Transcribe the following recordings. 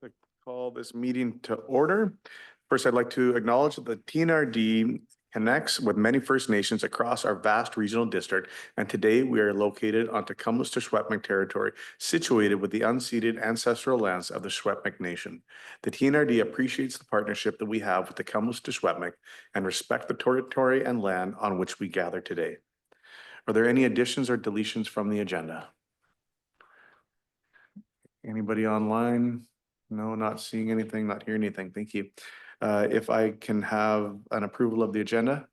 To call this meeting to order. First, I'd like to acknowledge that the TNRD connects with many First Nations across our vast regional district, and today we are located on Tecumseh-Secwepemc territory, situated with the unceded ancestral lands of the Secwepemc Nation. The TNRD appreciates the partnership that we have with Tecumseh-Secwepemc and respect the territory and land on which we gather today. Are there any additions or deletions from the agenda? Anybody online? No, not seeing anything, not hearing anything. Thank you. If I can have an approval of the agenda.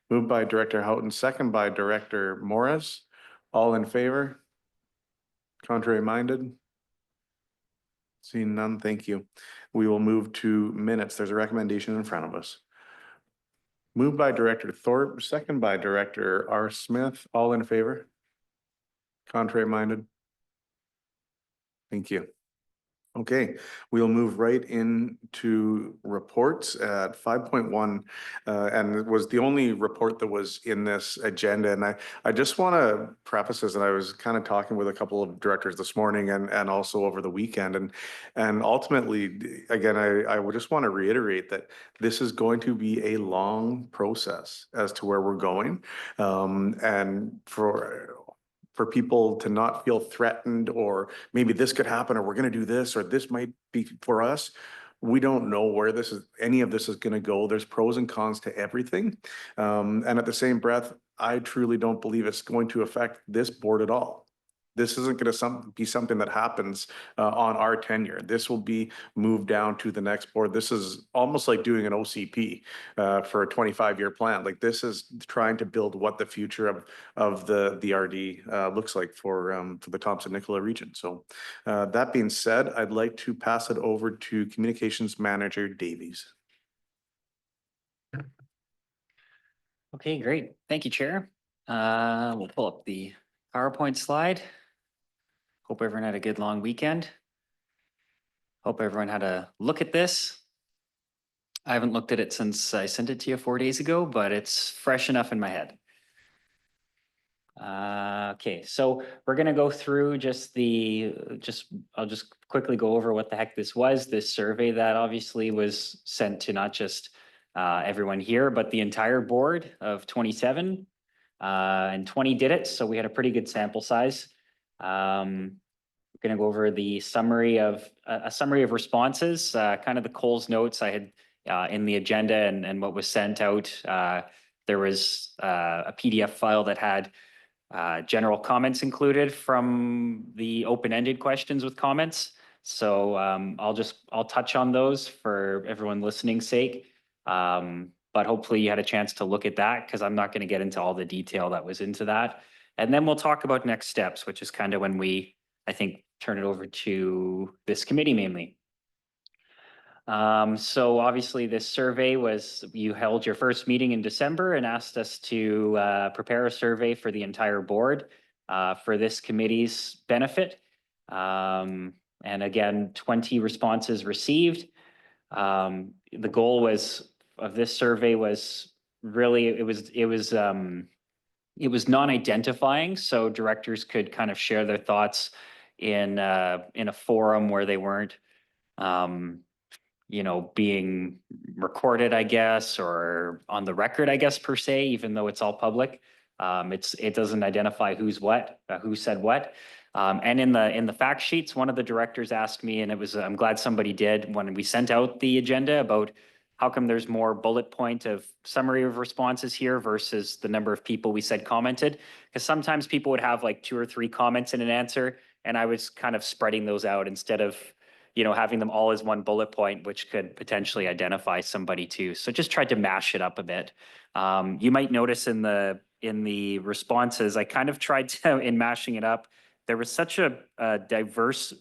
Moved by Director Houghton, second by Director Morris. All in favor? Contrary minded? Seeing none, thank you. We will move to minutes. There's a recommendation in front of us. Moved by Director Thorpe, second by Director R. Smith. All in favor? Contrary minded? Thank you. Okay, we'll move right into reports at 5.1, and it was the only report that was in this agenda. And I just want to preface this, and I was kind of talking with a couple of directors this morning and also over the weekend. And ultimately, again, I would just want to reiterate that this is going to be a long process as to where we're going. And for people to not feel threatened, or maybe this could happen, or we're going to do this, or this might be for us. We don't know where any of this is going to go. There's pros and cons to everything. And at the same breath, I truly don't believe it's going to affect this board at all. This isn't going to be something that happens on our tenure. This will be moved down to the next board. This is almost like doing an OCP for a 25-year plan. Like, this is trying to build what the future of the RD looks like for the Thompson-Nicola region. So that being said, I'd like to pass it over to Communications Manager Davies. Okay, great. Thank you, Chair. We'll pull up the PowerPoint slide. Hope everyone had a good long weekend. Hope everyone had a look at this. I haven't looked at it since I sent it to you 4 days ago, but it's fresh enough in my head. Okay, so we're gonna go through I'll just quickly go over what the heck this was. This survey that obviously was sent to not just everyone here, but the entire board of 27, and 20 did it. So we had a pretty good sample size. We're going to go over the summary of a summary of responses, kind of the Coles notes I had in the agenda and what was sent out. There was a PDF file that had general comments included from the open-ended questions with comments. So I'll touch on those for everyone listening's sake. But hopefully you had a chance to look at that, because I'm not going to get into all the detail that was into that. And then we'll talk about next steps, which is kind of when I think, turn it over to this committee mainly. So obviously this survey you held your first meeting in December and asked us to prepare a survey for the entire board for this committee's benefit. And again, 20 responses received. The goal of this survey was really, it was non-identifying, so directors could kind of share their thoughts in a forum where they weren't, being recorded, I guess, or on the record, I guess, per se, even though it's all public. It doesn't identify who said what. And in the fact sheets, one of the directors asked me, and I'm glad somebody did when we sent out the agenda, about how come there's more bullet point of summary of responses here versus the number of people we said commented? Because sometimes people would have like 2 or 3 comments in an answer, and I was kind of spreading those out instead of, having them all as one bullet point, which could potentially identify somebody too. So just tried to mash it up a bit. You might notice in the responses, I kind of tried to, in mashing it up, there was such a diverse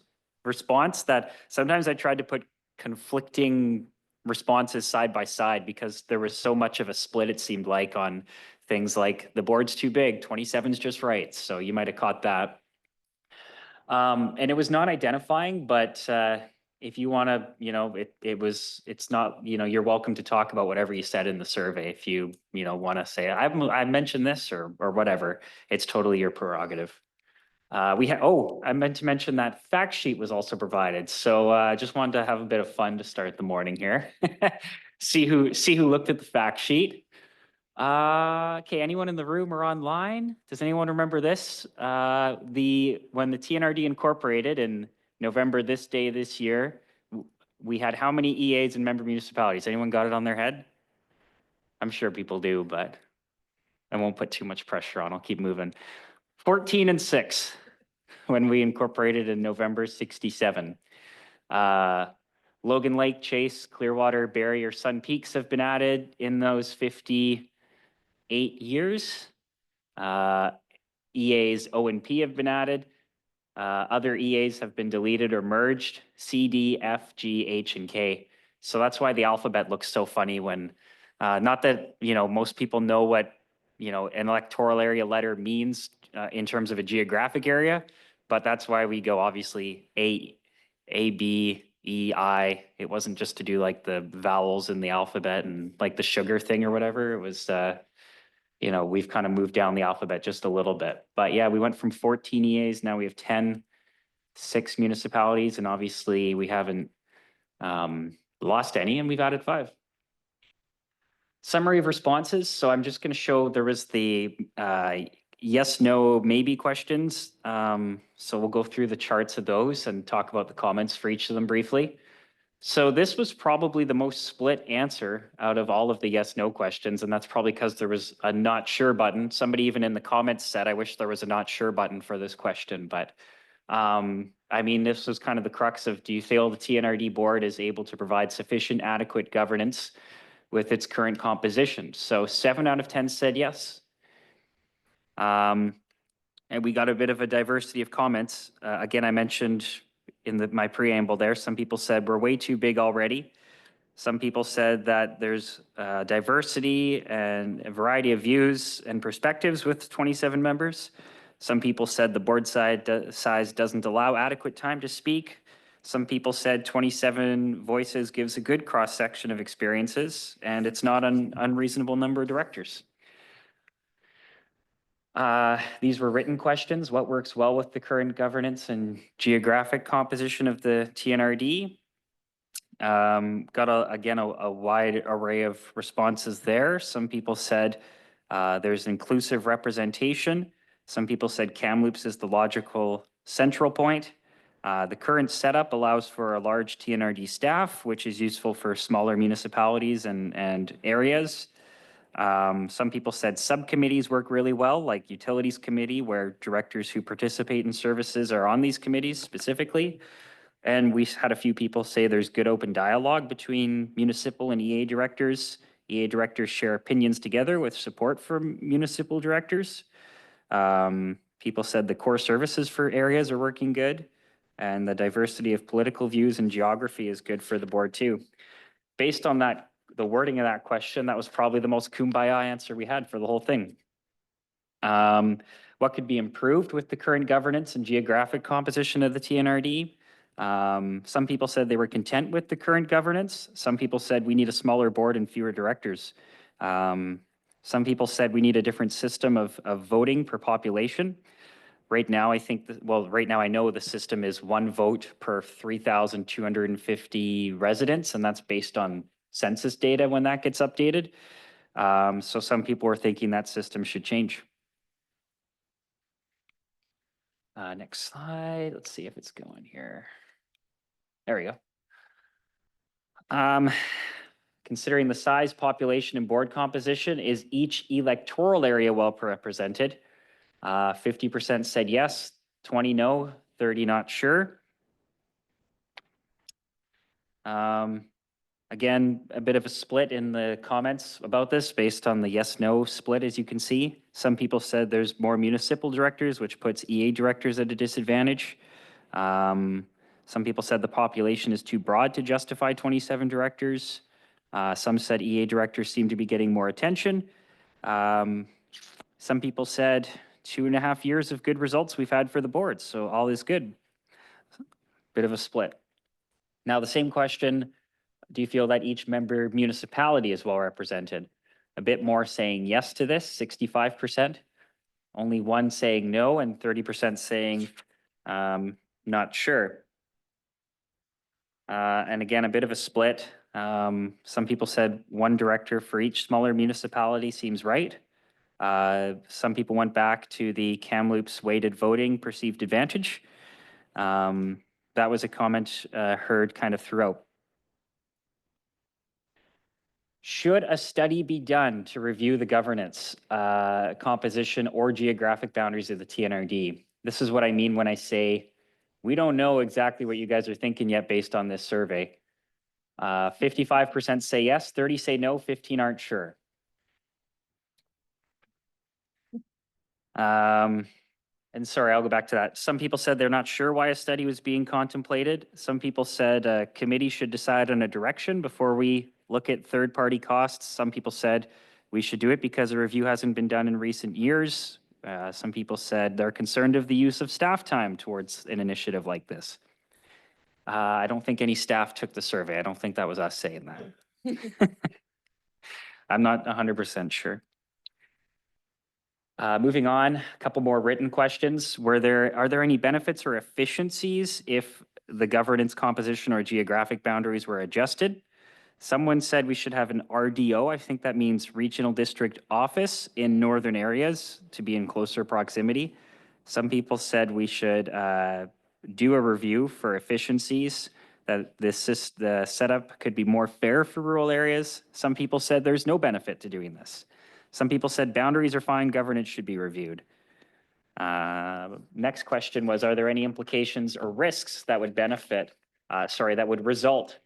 response that sometimes I tried to put conflicting responses side by side, because there was so much of a split, it seemed like, on things like the board's too big, 27's just right. So you might have caught that. And it was not identifying, but if you want to, it's not, you're welcome to talk about whatever you said in the survey. If you, want to say, I mentioned this or whatever, it's totally your prerogative. I meant to mention that fact sheet was also provided. So just wanted to have a bit of fun to start the morning here. See who looked at the fact sheet. Okay, anyone in the room or online? Does anyone remember this? When the TNRD incorporated in November this day this year, we had how many EAs and member municipalities? Anyone got it on their head? I'm sure people do, but I won't put too much pressure on. I'll keep moving. 14 and 6 when we incorporated in November 67. Logan Lake, Chase, Clearwater, Barrie, or Sun Peaks have been added in those 58 years. EAs O and P have been added. Other EAs have been deleted or merged, C, D, F, G, H, and K. So that's why the alphabet looks so funny when, not that, most people know what, an electoral area letter means in terms of a geographic area, but that's why we go obviously A, B, E, I. It wasn't just to do like the vowels in the alphabet and like the sugar thing or whatever. It was, we've kind of moved down the alphabet just a little bit. But yeah, we went from 14 EAs, now we have 10, 6 municipalities, and obviously we haven't lost any, and we've added 5. Summary of responses. So I'm just going to show there was the yes, no, maybe questions. So we'll go through the charts of those and talk about the comments for each of them briefly. So this was probably the most split answer out of all of the yes, no questions. And that's probably because there was a not sure button. Somebody even in the comments said, I wish there was a not sure button for this question. But I mean, this was kind of the crux of, do you feel the TNRD board is able to provide sufficient adequate governance with its current composition? So 7 out of 10 said yes. And we got a bit of a diversity of comments. Again, I mentioned in my preamble there, some people said we're way too big already. Some people said that there's diversity and a variety of views and perspectives with 27 members. Some people said the board size doesn't allow adequate time to speak. Some people said 27 voices gives a good cross-section of experiences, and it's not an unreasonable number of directors. These were written questions. What works well with the current governance and geographic composition of the TNRD? Got again a wide array of responses there. Some people said there's inclusive representation. Some people said Kamloops is the logical central point. The current setup allows for a large TNRD staff, which is useful for smaller municipalities and areas. Some people said subcommittees work really well, like utilities committee, where directors who participate in services are on these committees specifically. And we had a few people say there's good open dialogue between municipal and EA directors. EA directors share opinions together with support from municipal directors. People said the core services for areas are working good, and the diversity of political views and geography is good for the board too. Based on that, the wording of that question, that was probably the most kumbaya answer we had for the whole thing. What could be improved with the current governance and geographic composition of the TNRD? Some people said they were content with the current governance. Some people said we need a smaller board and fewer directors. Some people said we need a different system of voting per population. Right now, I think, right now I know the system is 1 vote per 3,250 residents, and that's based on census data when that gets updated. So some people are thinking that system should change. Next slide. Let's see if it's going here. There we go. Considering the size, population, and board composition, is each electoral area well represented? 50% said yes, 20 no, 30 not sure. Again, a bit of a split in the comments about this based on the yes-no split, as you can see. Some people said there's more municipal directors, which puts EA directors at a disadvantage. Some people said the population is too broad to justify 27 directors. Some said EA directors seem to be getting more attention. Some people said 2.5 years of good results we've had for the board, so all is good. Bit of a split. Now the same question, do you feel that each member municipality is well represented? A bit more saying yes to this, 65%. only 1 saying no, and 30% saying not sure. And again, a bit of a split. Some people said 1 director for each smaller municipality seems right. Some people went back to the Kamloops weighted voting perceived advantage. That was a comment heard kind of throughout. Should a study be done to review the governance, composition, or geographic boundaries of the TNRD? This is what I mean when I say we don't know exactly what you guys are thinking yet based on this survey. 55% say yes, 30 say no, 15 aren't sure. And sorry, I'll go back to that. Some people said they're not sure why a study was being contemplated. Some people said a committee should decide on a direction before we look at third-party costs. Some people said we should do it because a review hasn't been done in recent years. Some people said they're concerned of the use of staff time towards an initiative like this. I don't think any staff took the survey. I don't think that was us saying that. I'm not 100% sure. Moving on, a couple more written questions. Are there any benefits or efficiencies if the governance composition or geographic boundaries were adjusted? Someone said we should have an RDO. I think that means regional district office in northern areas to be in closer proximity. Some people said we should do a review for efficiencies, that the setup could be more fair for rural areas. Some people said there's no benefit to doing this. Some people said boundaries are fine, governance should be reviewed. Next question was, are there any implications or risks that would that would result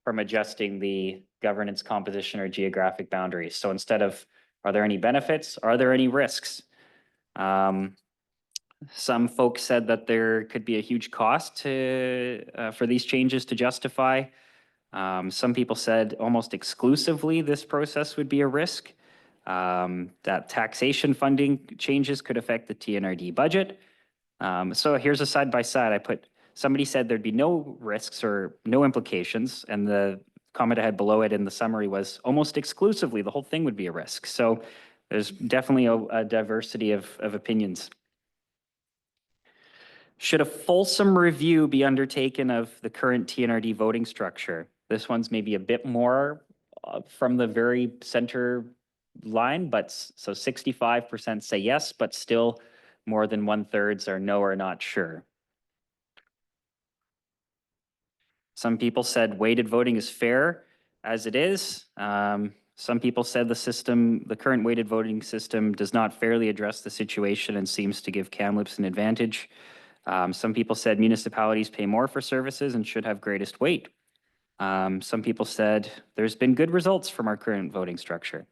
from adjusting the governance composition or geographic boundaries? So instead of, are there any benefits? Are there any risks? Some folks said that there could be a huge cost for these changes to justify. Some people said almost exclusively this process would be a risk. That taxation funding changes could affect the TNRD budget. So here's a side-by-side. Somebody said there'd be no risks or no implications, and the comment I had below it in the summary was almost exclusively the whole thing would be a risk. So there's definitely a diversity of opinions. Should a fulsome review be undertaken of the current TNRD voting structure? This one's maybe a bit more from the very center line, but so 65% say yes, but still more than 1/3 are no or not sure. Some people said weighted voting is fair as it is. Some people said the current weighted voting system does not fairly address the situation and seems to give Kamloops an advantage. Some people said municipalities pay more for services and should have greatest weight. Some people said there's been good results from our current voting structure.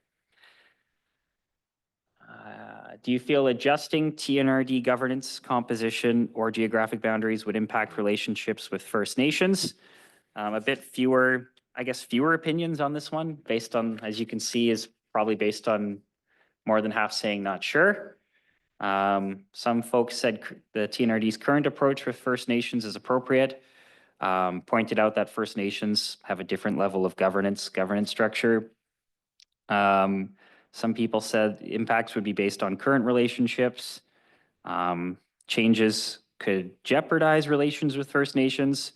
Do you feel adjusting TNRD governance composition or geographic boundaries would impact relationships with First Nations? A bit fewer, I guess, fewer opinions on this one, based on, as you can see, is probably based on more than half saying not sure. Some folks said the TNRD's current approach with First Nations is appropriate. Pointed out that First Nations have a different level of governance structure. Some people said impacts would be based on current relationships. Changes could jeopardize relations with First Nations,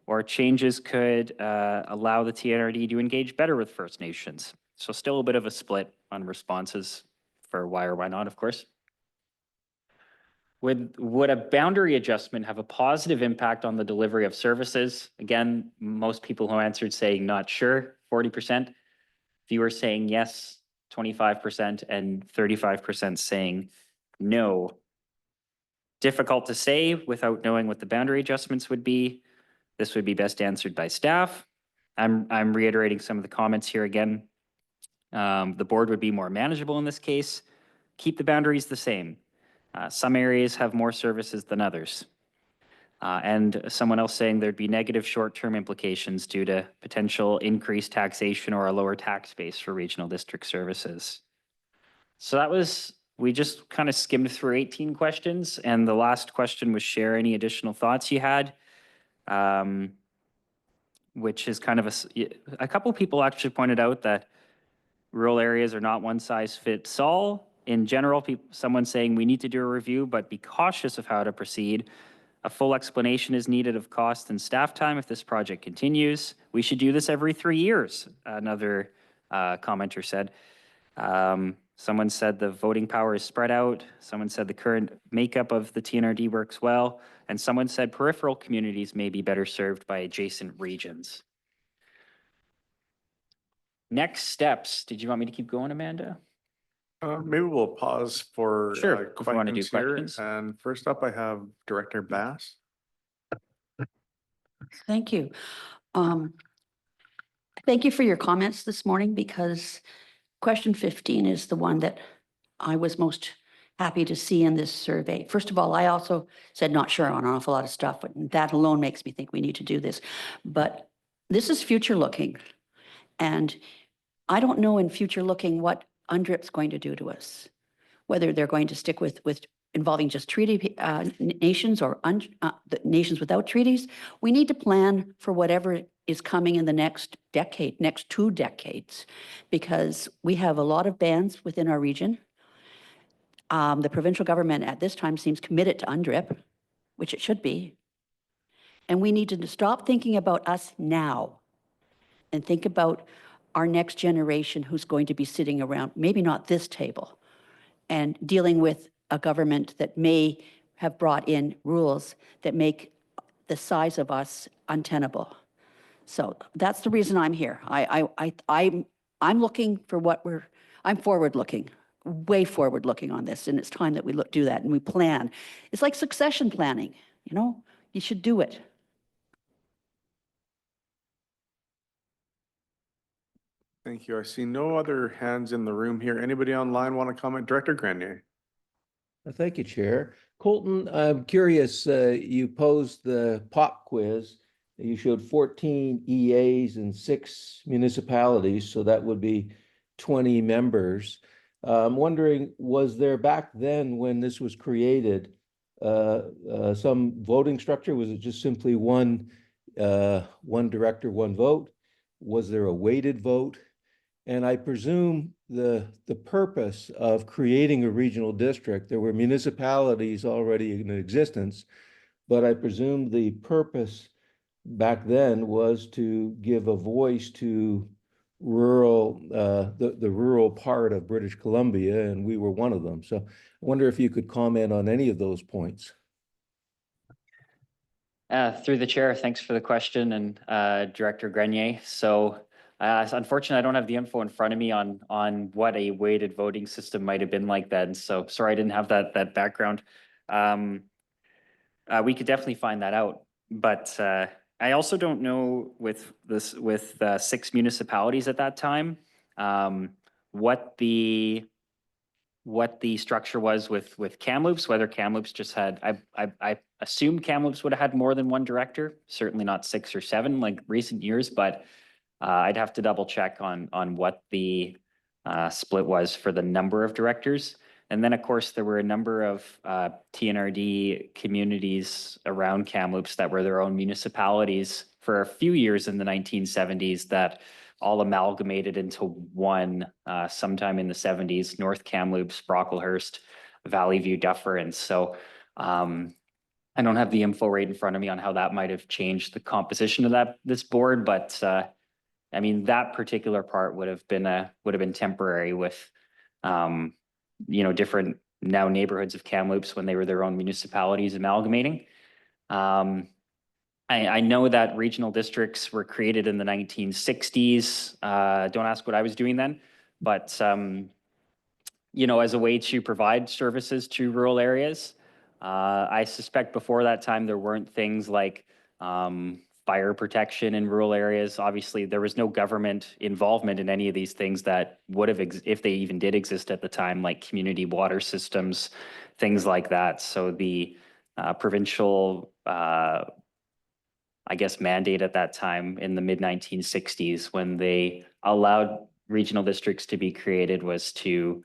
or changes could allow the TNRD to engage better with First Nations. So still a bit of a split on responses for why or why not, of course. Would a boundary adjustment have a positive impact on the delivery of services? Again, most people who answered saying not sure, 40%. Fewer saying yes, 25%, and 35% saying no. Difficult to say without knowing what the boundary adjustments would be. This would be best answered by staff. I'm reiterating some of the comments here again. The board would be more manageable in this case. Keep the boundaries the same. Some areas have more services than others. And someone else saying there'd be negative short-term implications due to potential increased taxation or a lower tax base for regional district services. So we just kind of skimmed through 18 questions, and the last question was share any additional thoughts you had, which is kind of a couple people actually pointed out that rural areas are not one size fits all. in general, someone saying we need to do a review, but be cautious of how to proceed. A full explanation is needed of cost and staff time if this project continues. We should do this every 3 years, another commenter said. Someone said the voting power is spread out. Someone said the current makeup of the TNRD works well. And someone said peripheral communities may be better served by adjacent regions. Next steps. Did you want me to keep going, Amanda? Maybe we'll pause for Sure, if you want to do questions here. questions. And first up, I have Director Bass. Thank you. Thank you for your comments this morning, because question 15 is the one that I was most happy to see in this survey. First of all, I also said not sure on an awful lot of stuff, but that alone makes me think we need to do this. But this is future looking. And I don't know in future looking what UNDRIP's going to do to us, whether they're going to stick with involving just treaty nations or the nations without treaties. We need to plan for whatever is coming in the next decade, next 2 decades, because we have a lot of bans within our region. The provincial government at this time seems committed to UNDRIP, which it should be. And we need to stop thinking about us now and think about our next generation who's going to be sitting around, maybe not this table, and dealing with a government that may have brought in rules that make the size of us untenable. So that's the reason I'm here. I'm looking for I'm forward looking, way forward looking on this, and it's time that we do that and we plan. It's like succession planning, you know, you should do it. Thank you. I see no other hands in the room here. Anybody online want to comment? Director Grenier. Thank you, Chair. Colton, I'm curious, you posed the pop quiz. You showed 14 EAs and 6 municipalities, so that would be 20 members. I'm wondering, was there back then when this was created some voting structure? Was it just simply one director, one vote? Was there a weighted vote? And I presume the purpose of creating a regional district, there were municipalities already in existence, but I presume the purpose back then was to give a voice to rural, the rural part of British Columbia, and we were one of them. So I wonder if you could comment on any of those points. Through the chair, thanks for the question, and Director Grenier. So unfortunately, I don't have the info in front of me on what a weighted voting system might have been like then. So sorry, I didn't have that background. We could definitely find that out, but I also don't know with 6 municipalities at that time what the structure was with Kamloops, whether Kamloops just had, I assume Kamloops would have had more than one director, certainly not 6 or 7 like recent years, but I'd have to double check on what the split was for the number of directors. And then, of course, there were a number of TNRD communities around Kamloops that were their own municipalities for a few years in the 1970s that all amalgamated into one sometime in the 70s, North Kamloops, Brocklehurst, Valley View, Dufferin. So I don't have the info right in front of me on how that might have changed the composition of this board, but I mean, that particular part would have been temporary with different now neighborhoods of Kamloops when they were their own municipalities amalgamating. I know that regional districts were created in the 1960s. Don't ask what I was doing then, but as a way to provide services to rural areas. I suspect before that time there weren't things like fire protection in rural areas. Obviously, there was no government involvement in any of these things that would have, if they even did exist at the time, like community water systems, things like that. So the provincial, I guess, mandate at that time in the mid-1960s when they allowed regional districts to be created was to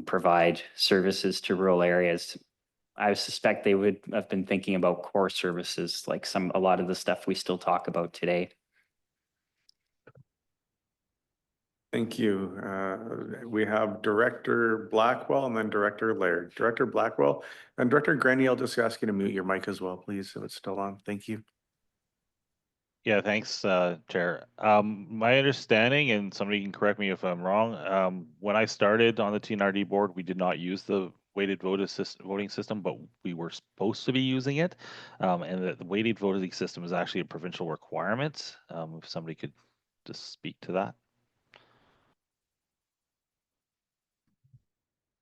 provide services to rural areas. I suspect they would have been thinking about core services like a lot of the stuff we still talk about today. Thank you. We have Director Blackwell and then Director Laird. Director Blackwell and Director Granny, I'll just ask you to mute your mic as well, please, if it's still on. Thank you. Yeah, thanks, Chair. My understanding, and somebody can correct me if I'm wrong, when I started on the TNRD board, we did not use the weighted voting system, but we were supposed to be using it. And the weighted voting system is actually a provincial requirement. If somebody could just speak to that.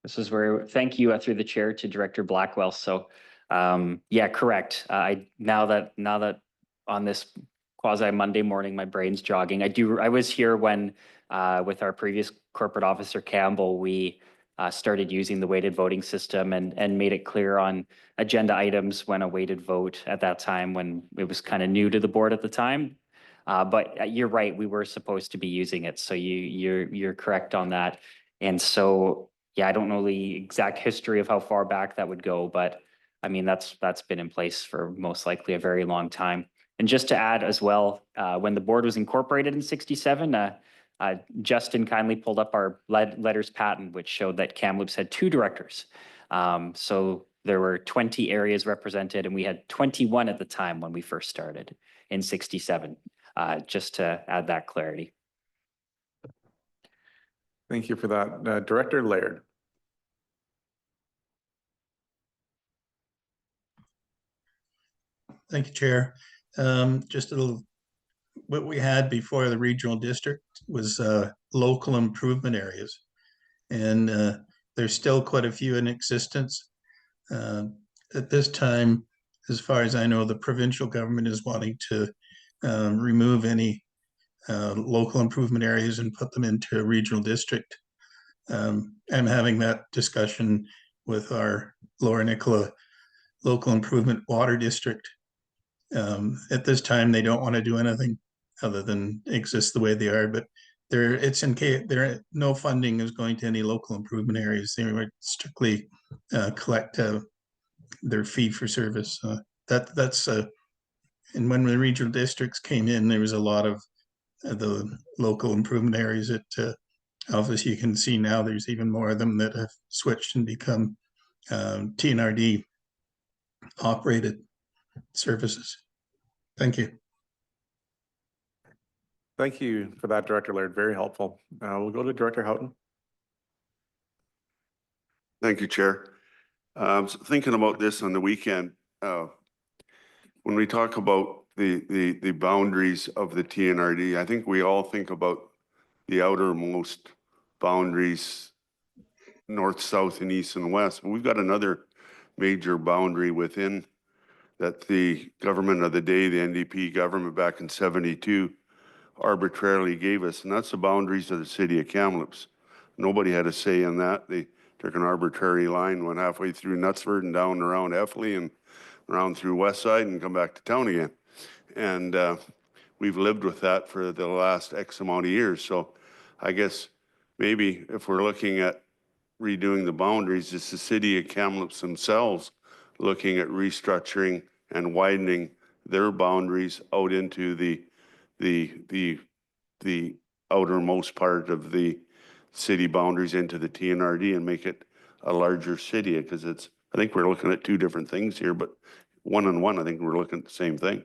This is where, thank you through the chair to Director Blackwell. So, yeah, correct. Now that on this quasi Monday morning, my brain's jogging. I was here when, with our previous corporate officer Campbell, we started using the weighted voting system and made it clear on agenda items when a weighted vote at that time, when it was kind of new to the board at the time. But you're right, we were supposed to be using it. So you're correct on that. And so, yeah, I don't know the exact history of how far back that would go, but I mean, that's been in place for most likely a very long time. And just to add as well, when the board was incorporated in 67, Justin kindly pulled up our letters patent, which showed that Kamloops had 2 directors. So there were 20 areas represented, and we had 21 at the time when we first started in 67, just to add that clarity. Thank you for that. Director Laird. Thank you, Chair. Just a little, what we had before the regional district was local improvement areas. And there's still quite a few in existence. At this time, as far as I know, the provincial government is wanting to remove any local improvement areas and put them into a regional district. I'm having that discussion with our Lower Nicola Local Improvement Water District. At this time, they don't want to do anything other than exist the way they are, but no funding is going to any local improvement areas. They would strictly collect their fee for service. And when the regional districts came in, there was a lot of the local improvement areas that obviously you can see now there's even more of them that have switched and become TNRD operated services. Thank you. Thank you for that, Director Laird. Very helpful. We'll go to Director Houghton. Thank you, Chair. So thinking about this on the weekend, when we talk about the boundaries of the TNRD, I think we all think about the outermost boundaries, north, south, and east and west. But we've got another major boundary within that the government of the day, the NDP government back in '72, arbitrarily gave us, and that's the boundaries of the city of Kamloops. Nobody had a say in that. They took an arbitrary line, went halfway through Knutsford and down around Effley and around through Westside and come back to town again. And we've lived with that for the last X amount of years. So I guess maybe if we're looking at redoing the boundaries, it's the city of Kamloops themselves looking at restructuring and widening their boundaries out into the outermost part of the city boundaries into the TNRD and make it a larger city, because I think we're looking at 2 different things here, but one on one, I think we're looking at the same thing.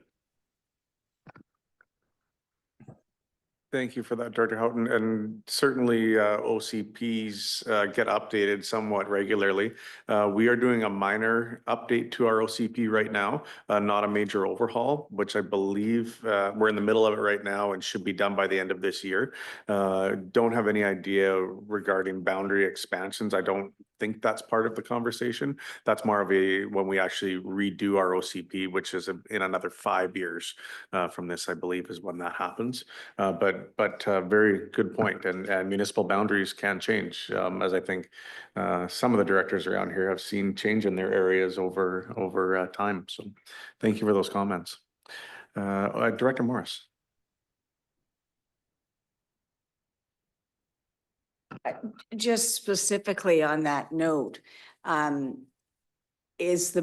Thank you for that, Director Houghton. And certainly OCPs get updated somewhat regularly. We are doing a minor update to our OCP right now, not a major overhaul, which I believe we're in the middle of it right now and should be done by the end of this year. Don't have any idea regarding boundary expansions. I don't think that's part of the conversation. That's more of when we actually redo our OCP, which is in another 5 years from this, I believe, is when that happens. But very good point. And municipal boundaries can change, as I think some of the directors around here have seen change in their areas over time. So thank you for those comments. Director Morris. Just specifically on that note, is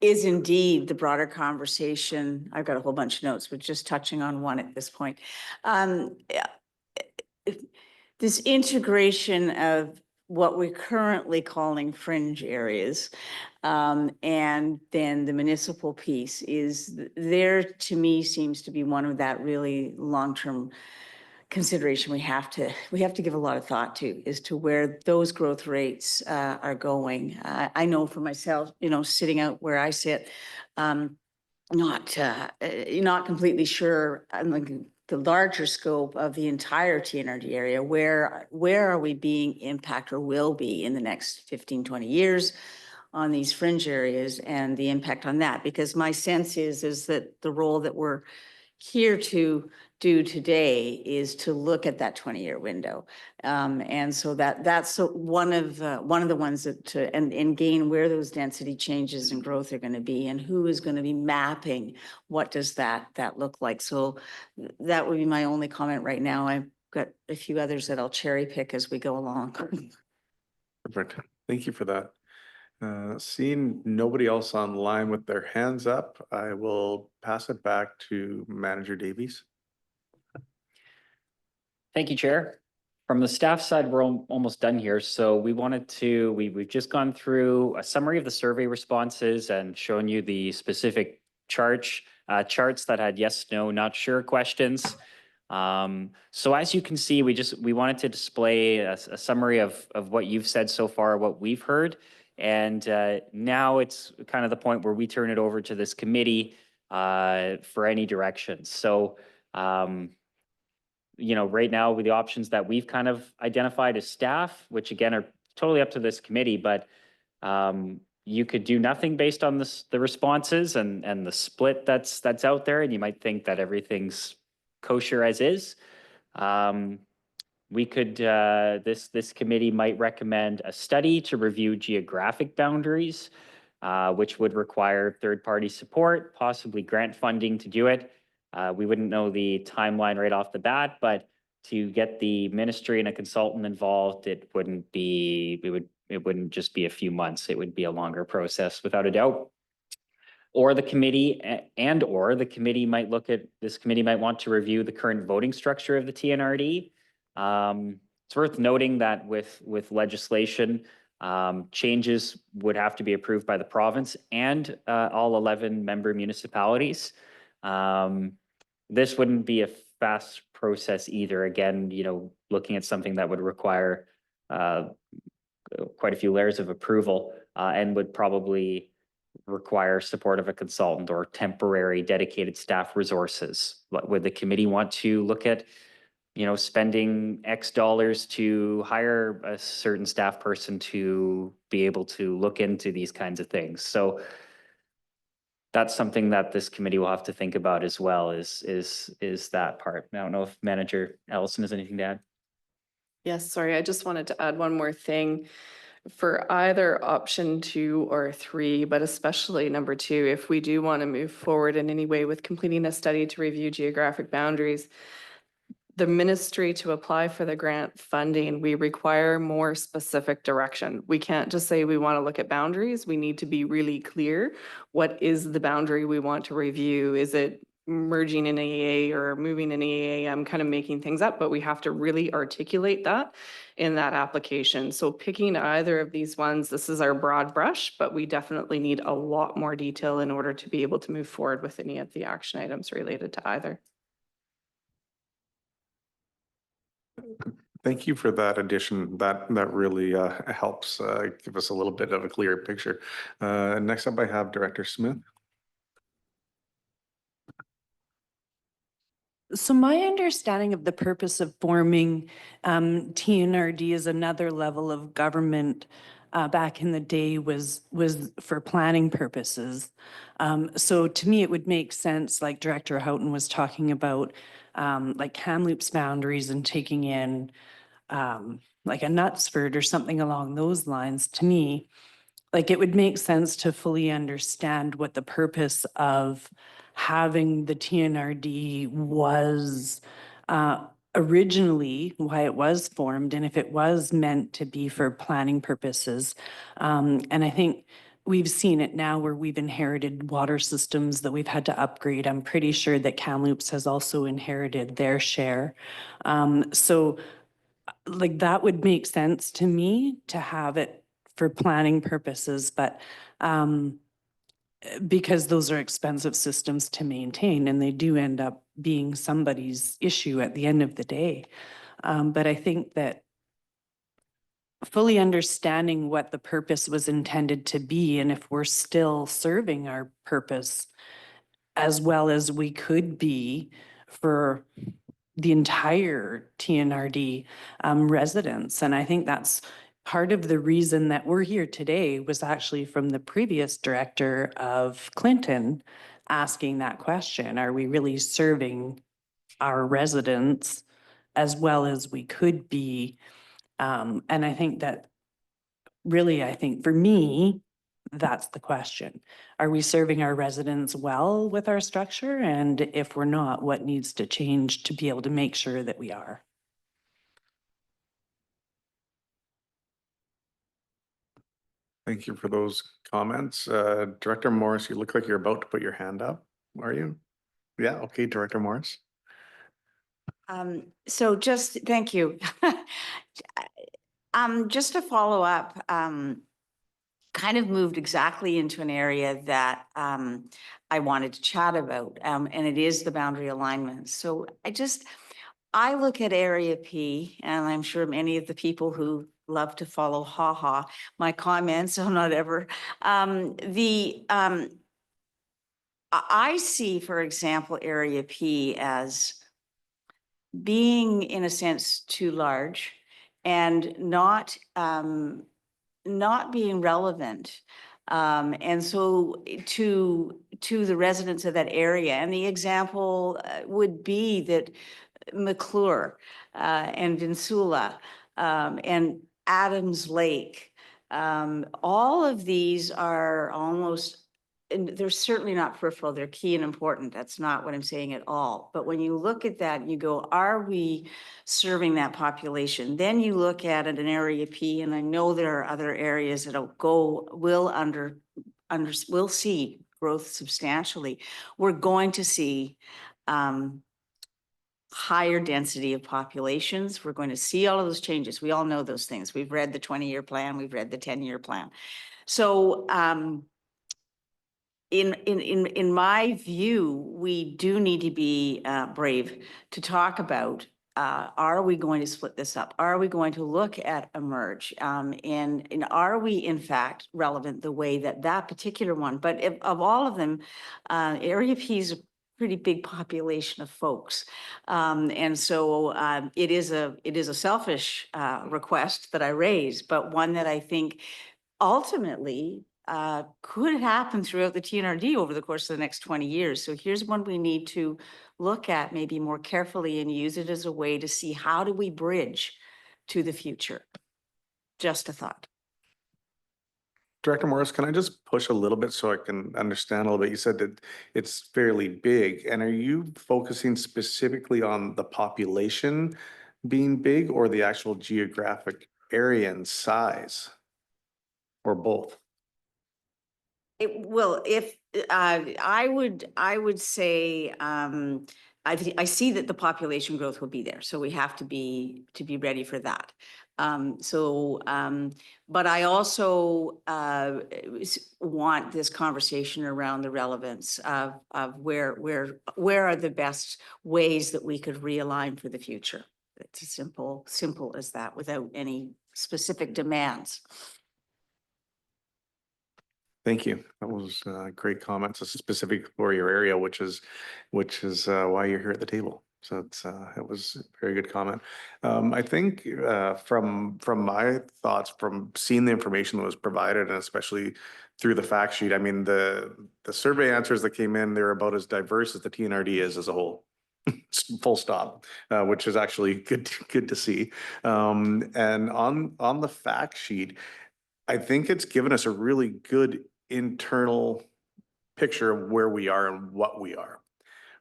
indeed the broader conversation, I've got a whole bunch of notes, but just touching on one at this point. The this integration of what we're currently calling fringe areas, and then the municipal piece is there, to me, seems to be one of that really long-term consideration we have to give a lot of thought to, as to where those growth rates are going. I know for myself, sitting out where I sit, not completely sure on the larger scope of the entire TNRD area, where are we being impacted or will be in the next 15, 20 years on these fringe areas and the impact on that? Because my sense is that the role that we're here to do today is to look at that 20-year window. And so that's one of the ones that and gain where those density changes and growth are going to be, and who is going to be mapping what does that look like. So that would be my only comment right now. I've got a few others that I'll cherry pick as we go along. Perfect. Thank you for that. Seeing nobody else online with their hands up, I will pass it back to Manager Davies. Thank you, Chair. From the staff side, we're almost done here. So we wanted to, we've just gone through a summary of the survey responses and shown you the specific charts that had yes, no, not sure questions. So as you can see, we wanted to display a summary of what you've said so far, what we've heard. And now it's kind of the point where we turn it over to this committee for any directions. So, right now with the options that we've kind of identified as staff, which again are totally up to this committee, but you could do nothing based on the responses and the split that's out there, and you might think that everything's kosher as is. We could, this committee might recommend a study to review geographic boundaries, which would require third-party support, possibly grant funding to do it. We wouldn't know the timeline right off the bat, but to get the ministry and a consultant involved, it wouldn't just be a few months. It would be a longer process without a doubt. Or the committee might want to review the current voting structure of the TNRD. It's worth noting that with legislation, changes would have to be approved by the province and all 11 member municipalities. This wouldn't be a fast process either. Again, looking at something that would require quite a few layers of approval and would probably require support of a consultant or temporary dedicated staff resources. Would the committee want to look at spending X dollars to hire a certain staff person to be able to look into these kinds of things? So that's something that this committee will have to think about as well, is that part. I don't know if Manager Ellison has anything to add. Yes, sorry, I just wanted to add one more thing. For either option 2 or 3, but especially number 2, if we do want to move forward in any way with completing a study to review geographic boundaries, the ministry to apply for the grant funding, we require more specific direction. We can't just say we want to look at boundaries. We need to be really clear. What is the boundary we want to review? Is it merging an AAA or moving an AAA? I'm kind of making things up, but we have to really articulate that in that application. So picking either of these ones, this is our broad brush, but we definitely need a lot more detail in order to be able to move forward with any of the action items related to either. Thank you for that addition. That really helps give us a little bit of a clearer picture. Next up, I have Director Smith. So my understanding of the purpose of forming TNRD as another level of government back in the day was for planning purposes. So to me, it would make sense, like Director Houghton was talking about, like Kamloops boundaries and taking in like a Knutsford or something along those lines. To me, like it would make sense to fully understand what the purpose of having the TNRD was originally, why it was formed, and if it was meant to be for planning purposes. And I think we've seen it now where we've inherited water systems that we've had to upgrade. I'm pretty sure that Kamloops has also inherited their share. So like that would make sense to me to have it for planning purposes, but because those are expensive systems to maintain and they do end up being somebody's issue at the end of the day. But I think that fully understanding what the purpose was intended to be, and if we're still serving our purpose as well as we could be for the entire TNRD residents. And I think that's part of the reason that we're here today was actually from the previous director of Clinton asking that question. Are we really serving our residents as well as we could be? And I think that really, I think for me, that's the question. Are we serving our residents well with our structure? And if we're not, what needs to change to be able to make sure that we are? Thank you for those comments. Director Morris, you look like you're about to put your hand up. Are you? Yeah, okay, Director Morris. So just, thank you. Just to follow up, kind of moved exactly into an area that I wanted to chat about, and it is the boundary alignment. So I look at Area P, and I'm sure many of the people who love to follow my comments, so not ever. I see, for example, Area P as being, in a sense, too large and not being relevant. And so to the residents of that area, and the example would be that McClure and Vinsula and Adams Lake, all of these are almost, and they're certainly not peripheral, they're key and important. That's not what I'm saying at all. But when you look at that and you go, are we serving that population? Then you look at it in Area P, and I know there are other areas that will see growth substantially. We're going to see higher density of populations. We're going to see all of those changes. We all know those things. We've read the 20-year plan. We've read the 10-year plan. So in my view, we do need to be brave to talk about, are we going to split this up? Are we going to look at emerge? And are we in fact relevant the way that particular one, but of all of them, Area P is a pretty big population of folks. And so it is a selfish request that I raise, but one that I think ultimately could happen throughout the TNRD over the course of the next 20 years. So here's one we need to look at maybe more carefully and use it as a way to see how do we bridge to the future. Just a thought. Director Morris, can I just push a little bit so I can understand a little bit? You said that it's fairly big, and are you focusing specifically on the population being big or the actual geographic area and size? Or both? If I would say, I see that the population growth will be there, so we have to be ready for that. But I also want this conversation around the relevance of where are the best ways that we could realign for the future. It's as simple as that, without any specific demands. Thank you. That was great comments, specific for your area, which is why you're here at the table. So it was a very good comment. I think from my thoughts, from seeing the information that was provided, and especially through the fact sheet, I mean, the survey answers that came in, they're about as diverse as the TNRD is as a whole. Full stop, which is actually good to see. And on the fact sheet, I think it's given us a really good internal picture of where we are and what we are.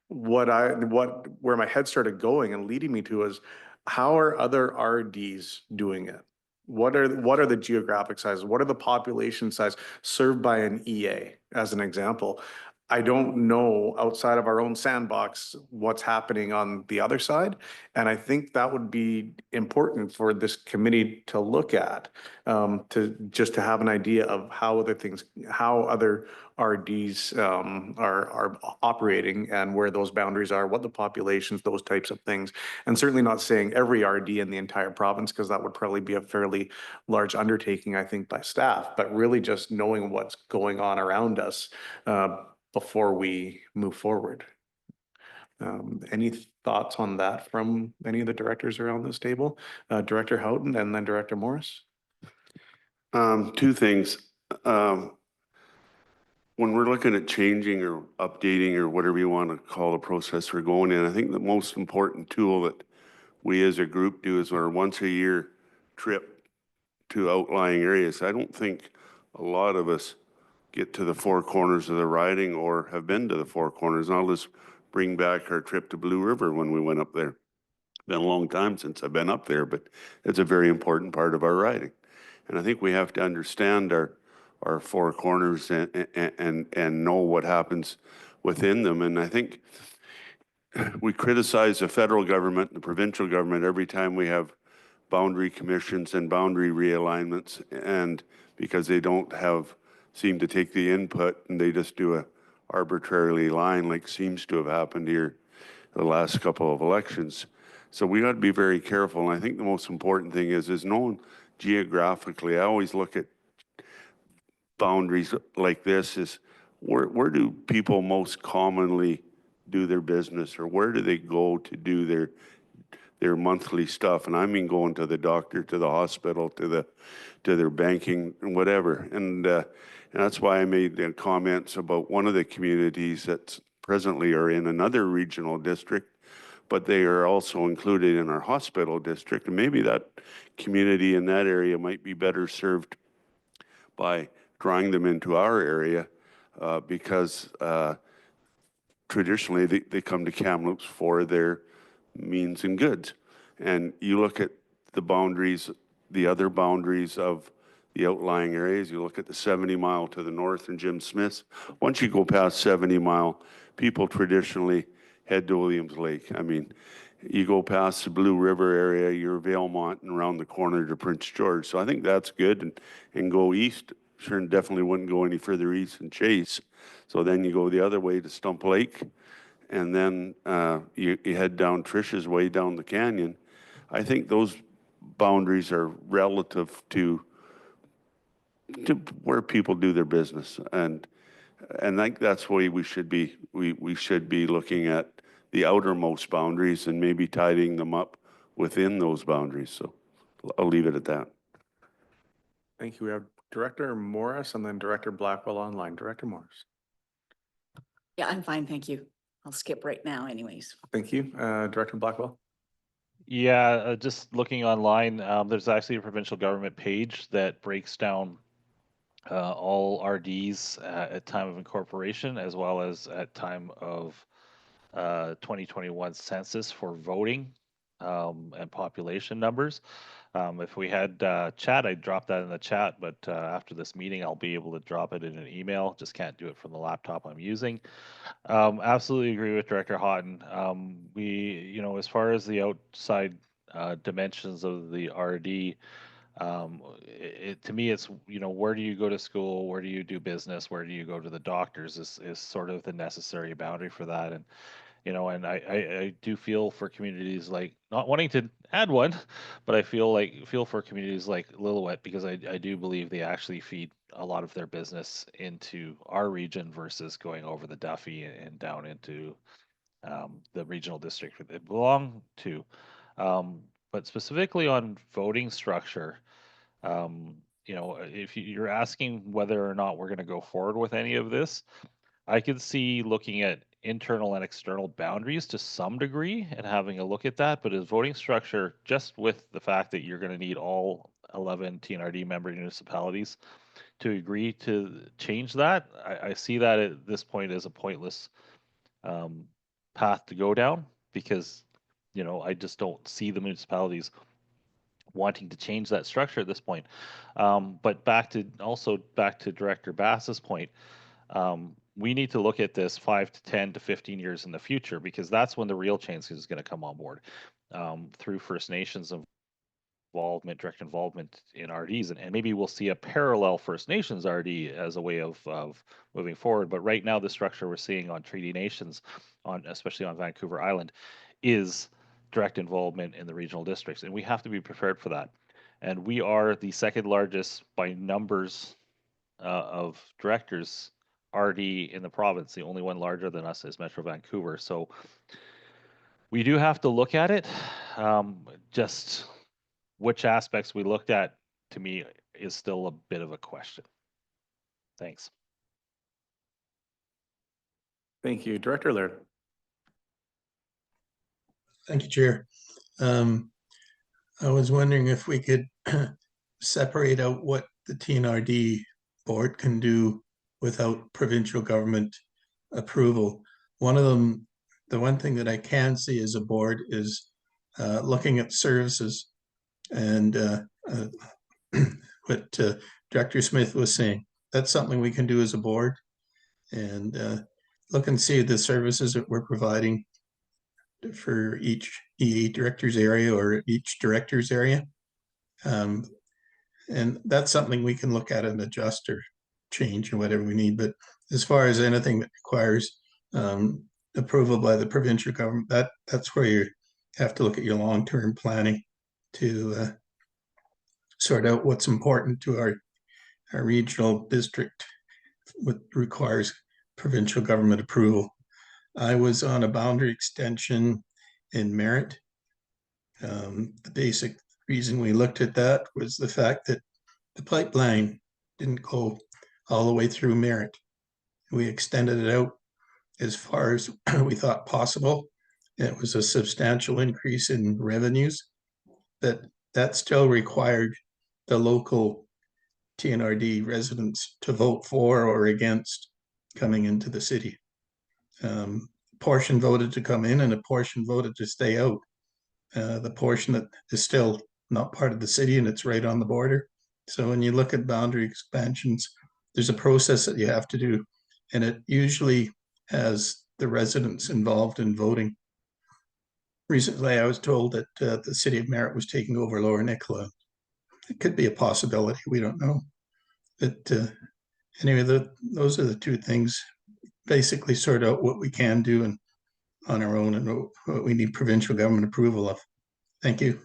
Where my head started going and leading me to is, how are other RDs doing it? What are the geographic sizes? What are the population size served by an EA, as an example? I don't know outside of our own sandbox what's happening on the other side. And I think that would be important for this committee to look at, to just to have an idea of how other things, how other RDs are operating and where those boundaries are, what the populations, those types of things. And certainly not saying every RD in the entire province, because that would probably be a fairly large undertaking, I think, by staff, but really just knowing what's going on around us before we move forward. Any thoughts on that from any of the directors around this table? Director Houghton and then Director Morris? Two things. When we're looking at changing or updating or whatever you want to call the process we're going in, I think the most important tool that we as a group do is our once a year trip to outlying areas. I don't think a lot of us get to the four corners of the riding or have been to the four corners. And I'll just bring back our trip to Blue River when we went up there. Been a long time since I've been up there, but it's a very important part of our riding. And I think we have to understand our four corners and know what happens within them. And I think we criticize the federal government and the provincial government every time we have boundary commissions and boundary realignments, and because they don't seem to take the input and they just do a arbitrarily line like seems to have happened here the last couple of elections. So we got to be very careful. And I think the most important thing is knowing geographically. I always look at boundaries like this is where do people most commonly do their business, or where do they go to do their monthly stuff? And I mean going to the doctor, to the hospital, to their banking and whatever. And that's why I made the comments about one of the communities that presently are in another regional district, but they are also included in our hospital district. And maybe that community in that area might be better served by drawing them into our area because traditionally they come to Kamloops for their means and goods. And you look at the boundaries, the other boundaries of the outlying areas, you look at the 70 mile to the north and Jim Smith's. Once you go past 70 mile, people traditionally head to Williams Lake. I mean, you go past the Blue River area, you're Valemont and around the corner to Prince George. So I think that's good. And go east, sure, and definitely wouldn't go any further east than Chase. So then you go the other way to Stump Lake, and then you head down Trish's Way down the canyon. I think those boundaries are relative to where people do their business, and I think that's why we should be looking at the outermost boundaries and maybe tidying them up within those boundaries. So I'll leave it at that. Thank you. We have Director Morris and then Director Blackwell online. Director Morris. Yeah, I'm fine, thank you. I'll skip right now anyways. Thank you. Director Blackwell. Yeah, just looking online, there's actually a provincial government page that breaks down all RDs at time of incorporation as well as at time of 2021 census for voting and population numbers. If we had chat, I'd drop that in the chat, but after this meeting, I'll be able to drop it in an email. Just can't do it from the laptop I'm using. Absolutely agree with Director Houghton. As far as the outside dimensions of the RD, to me, it's, where do you go to school? Where do you do business? Where do you go to the doctors is sort of the necessary boundary for that. And, and I do feel for communities like, not wanting to add one, but I feel for communities like Lillooet, because I do believe they actually feed a lot of their business into our region versus going over the Duffy and down into the regional district that they belong to. But specifically on voting structure, if you're asking whether or not we're going to go forward with any of this, I could see looking at internal and external boundaries to some degree and having a look at that. But as voting structure, just with the fact that you're going to need all 11 TNRD member municipalities to agree to change that, I see that at this point as a pointless path to go down, because I just don't see the municipalities wanting to change that structure at this point. But back to Director Bass's point, we need to look at this 5 to 10 to 15 years in the future, because that's when the real change is going to come on board through First Nations involvement, direct involvement in RDs, and maybe we'll see a parallel First Nations RD as a way of moving forward. But right now, the structure we're seeing on Treaty Nations, especially on Vancouver Island, is direct involvement in the regional districts, and we have to be prepared for that. And we are the second largest by numbers of directors RD in the province. The only one larger than us is Metro Vancouver. So we do have to look at it. Just which aspects we looked at, to me, is still a bit of a question. Thanks. Thank you. Director Laird. Thank you, Chair. I was wondering if we could separate out what the TNRD board can do without provincial government approval. One of them, the one thing that I can see as a board is looking at services and what Director Smith was saying. That's something we can do as a board, and look and see the services that we're providing for each EA director's area or each director's area. And that's something we can look at and adjust or change or whatever we need. But as far as anything that requires approval by the provincial government, that's where you have to look at your long-term planning to sort out what's important to our regional district, what requires provincial government approval. I was on a boundary extension in Merritt. The basic reason we looked at that was the fact that the pipeline didn't go all the way through Merritt. We extended it out as far as we thought possible. It was a substantial increase in revenues, but that still required the local TNRD residents to vote for or against coming into the city. Portion voted to come in and a portion voted to stay out. The portion that is still not part of the city and it's right on the border. So when you look at boundary expansions, there's a process that you have to do, and it usually has the residents involved in voting. Recently, I was told that the city of Merritt was taking over Lower Nicola. It could be a possibility, we don't know. But anyway, those are the two things. Basically sort out what we can do and on our own and what we need provincial government approval of. Thank you.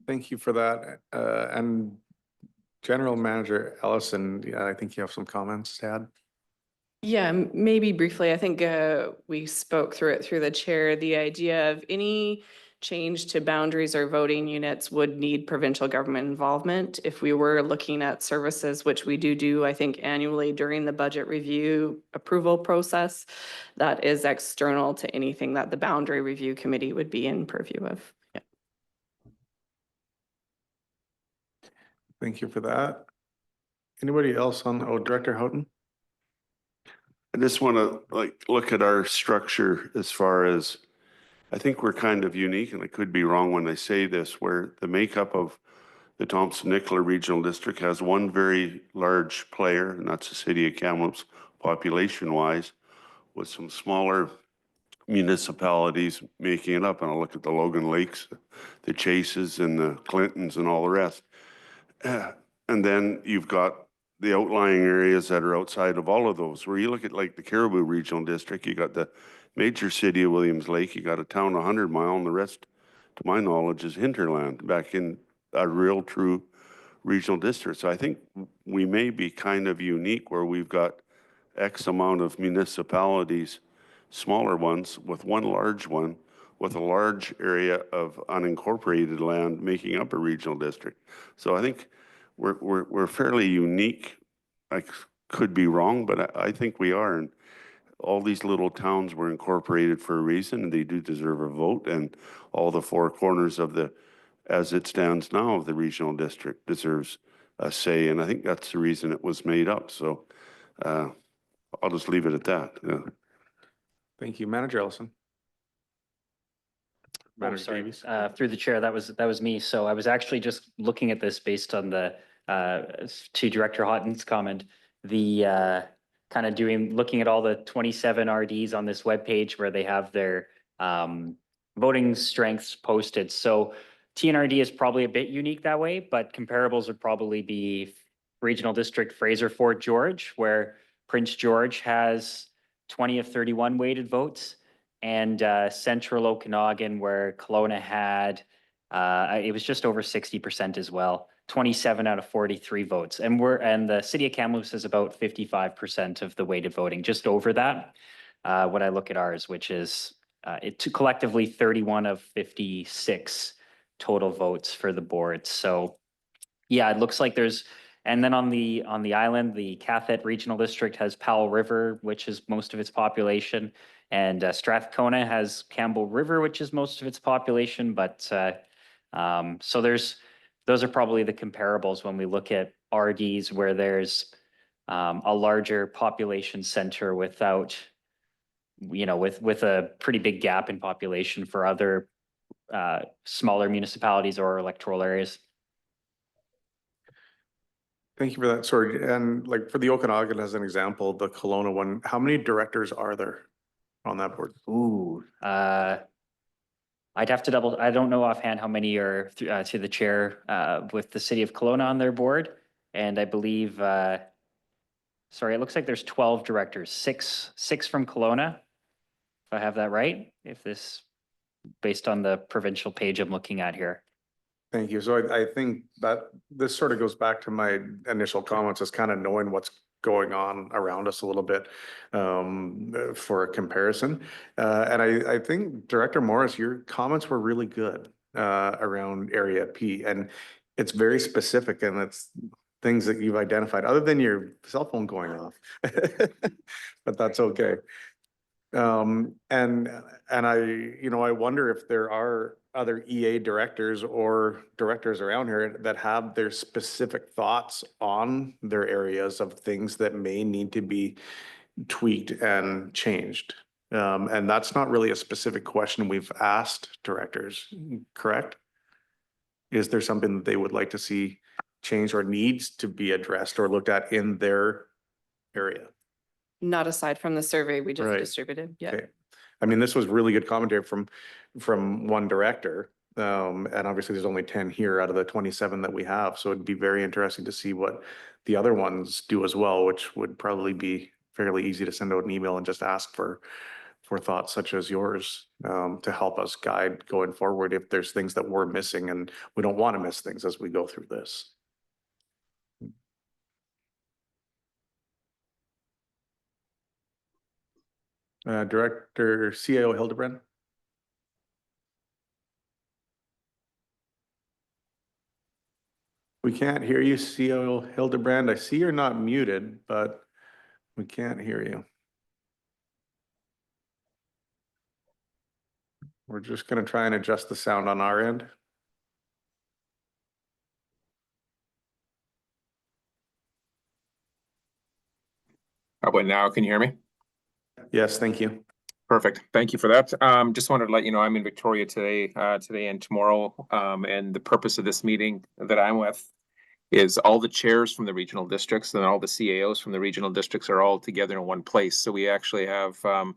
Thank you for that. And General Manager Ellison, I think you have some comments to add. Yeah, maybe briefly. I think we spoke through it through the chair. The idea of any change to boundaries or voting units would need provincial government involvement. If we were looking at services, which we do, I think annually during the budget review approval process, that is external to anything that the boundary review committee would be in purview of. Yeah. Thank you for that. Anybody else on, Director Houghton? I just want to look at our structure as far as, I think we're kind of unique, and I could be wrong when I say this, where the makeup of the Thompson-Nicola Regional District has one very large player, and that's the city of Kamloops, population-wise, with some smaller municipalities making it up. And I'll look at the Logan Lakes, the Chases, and the Clintons, and all the rest. And then you've got the outlying areas that are outside of all of those. Where you look at like the Caribou Regional District, you got the major city of Williams Lake, you got a town 100 mile, and the rest, to my knowledge, is hinterland back in a real true regional district. So I think we may be kind of unique where we've got X amount of municipalities, smaller ones with one large one, with a large area of unincorporated land making up a regional district. So I think we're fairly unique. I could be wrong, but I think we are. And all these little towns were incorporated for a reason, and they do deserve a vote. And all the four corners of the, as it stands now, of the regional district deserves a say. And I think that's the reason it was made up. So I'll just leave it at that. Yeah. Thank you, Manager Ellison. Oh, sorry. Through the chair, that was me. So I was actually just looking at this based on the to Director Houghton's comment. the kind of looking at all the 27 RDs on this webpage where they have their voting strengths posted. So TNRD is probably a bit unique that way, but comparables would probably be Regional District Fraser Fort George, where Prince George has 20 of 31 weighted votes, and Central Okanagan, where Kelowna had, it was just over 60% as well, 27 out of 43 votes. And the city of Kamloops is about 55% of the weighted voting, just over that. When I look at ours, which is collectively 31 of 56 total votes for the board. So yeah, it looks like there's, and then on the island, the Cathet Regional District has Powell River, which is most of its population, and Strathcona has Campbell River, which is most of its population. But so those are probably the comparables when we look at RDs where there's a larger population center without, with a pretty big gap in population for other smaller municipalities or electoral areas. Thank you for that. Sorry. And like for the Okanagan as an example, the Kelowna one, how many directors are there on that board? Ooh, I'd have to I don't know offhand how many are to the chair with the city of Kelowna on their board. And I believe, sorry, it looks like there's 12 directors, six from Kelowna, if I have that right, based on the provincial page I'm looking at here. Thank you. So I think that this sort of goes back to my initial comments, is kind of knowing what's going on around us a little bit for a comparison. And I think Director Morris, your comments were really good around Area P, and it's very specific, and it's things that you've identified other than your cell phone going off, but that's okay. And I wonder if there are other EA directors or directors around here that have their specific thoughts on their areas of things that may need to be tweaked and changed. And that's not really a specific question we've asked directors, correct? Is there something that they would like to see changed or needs to be addressed or looked at in their area? Not aside from the survey we just Right. distributed. Yeah. Okay. I mean, this was really good commentary from one director. And obviously there's only 10 here out of the 27 that we have. So it'd be very interesting to see what the other ones do as well, which would probably be fairly easy to send out an email and just ask for thoughts such as yours to help us guide going forward if there's things that we're missing, and we don't want to miss things as we go through this. Director CAO Hildebrand. We can't hear you, CAO Hildebrand. I see you're not muted, but we can't hear you. We're just going to try and adjust the sound on our end. How about now? Can you hear me? Yes, thank you. Perfect. Thank you for that. Just wanted to let you know I'm in Victoria today and tomorrow. And the purpose of this meeting that I'm with is all the chairs from the regional districts and all the CAOs from the regional districts are all together in one place. So we actually have, I'm